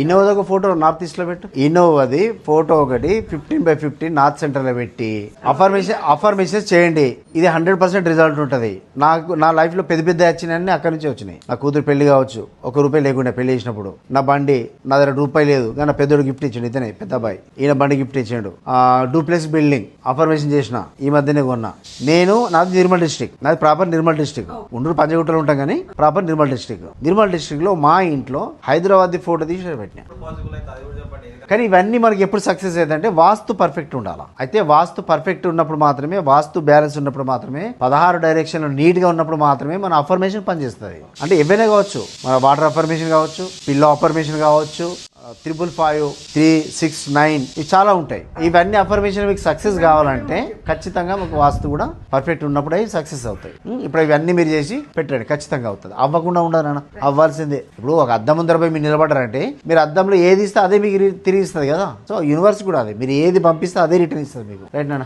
Innova ఒక photo north east లో పెట్టు. ఇన్నోవాది ఫోటో ఒకటి 15x15 నార్త్ సెంటర్ లో పెట్టి అఫర్మేషన్ చేయండి. ఇది 100% రిజల్ట్ ఉంటది. నా లైఫ్ లో పెద్ద పెద్ద వచ్చినాయని అక్కడి నుంచి వచ్చినాయి. నా కూతురు పెళ్లి కావచ్చు, ₹1 లేకుండా పెళ్లి చేసినప్పుడు, నా బండి నా దగ్గర ₹1 లేదు కానీ నా పెద్దోడు గిఫ్ట్ ఇచ్చిండు. ఇతనే పెద్ద అబ్బాయి, ఈయన బండి గిఫ్ట్ ఇచ్చిండు. డూప్లెక్స్ బిల్డింగ్ అఫర్మేషన్ చేసిన, ఈ మధ్యనే కొన్నా. నాది నిర్మల్ డిస్ట్రిక్ట్, నాది ప్రాపర్ నిర్మల్ డిస్ట్రిక్ట్. ఉండూరు పంజగుట్టలో ఉంటాం కానీ ప్రాపర్ నిర్మల్ డిస్ట్రిక్ట్ లో మా ఇంట్లో హైదరాబాద్ ఫోటో తీసి పెట్టినా. కానీ ఇవన్నీ మనకి ఎప్పుడు సక్సెస్ అయ్యేదంటే వాస్తు పర్ఫెక్ట్ ఉండాలి. అయితే వాస్తు పర్ఫెక్ట్ ఉన్నప్పుడు మాత్రమే, వాస్తు బ్యాలెన్స్ ఉన్నప్పుడు మాత్రమే, 16 డైరెక్షన్లు నీట్ గా ఉన్నప్పుడు మాత్రమే మన అఫర్మేషన్ పనిచేస్తుంది. అంటే ఏవైనా కావచ్చు, మన వాటర్ అఫర్మేషన్ కావచ్చు, పిల్లో అఫర్మేషన్ కావచ్చు, 555, 3, 6, 9 ఇవి చాలా ఉంటాయి. ఇవన్నీ అఫర్మేషన్ మీకు సక్సెస్ కావాలంటే ఖచ్చితంగా మీకు వాస్తు కూడా పర్ఫెక్ట్ ఉన్నప్పుడే సక్సెస్ అవుతాయి. ఇప్పుడు ఇవన్నీ మీరు చేసి పెట్టండి, ఖచ్చితంగా అవుతుంది. అవ్వకుండా ఉండదు, అవ్వాల్సిందే. ఇప్పుడు ఒక అద్దం ముందర పోయి మీరు నిలబడారంటే మీరు అద్దంలో ఏది ఇస్తే అదే మీకు తిరిగి ఇస్తుంది కదా. సో యూనివర్స్ కూడా అదే, మీరు ఏది పంపిస్తే అదే రిటర్న్ ఇస్తుంది మీకు. రైట్ నాన్న.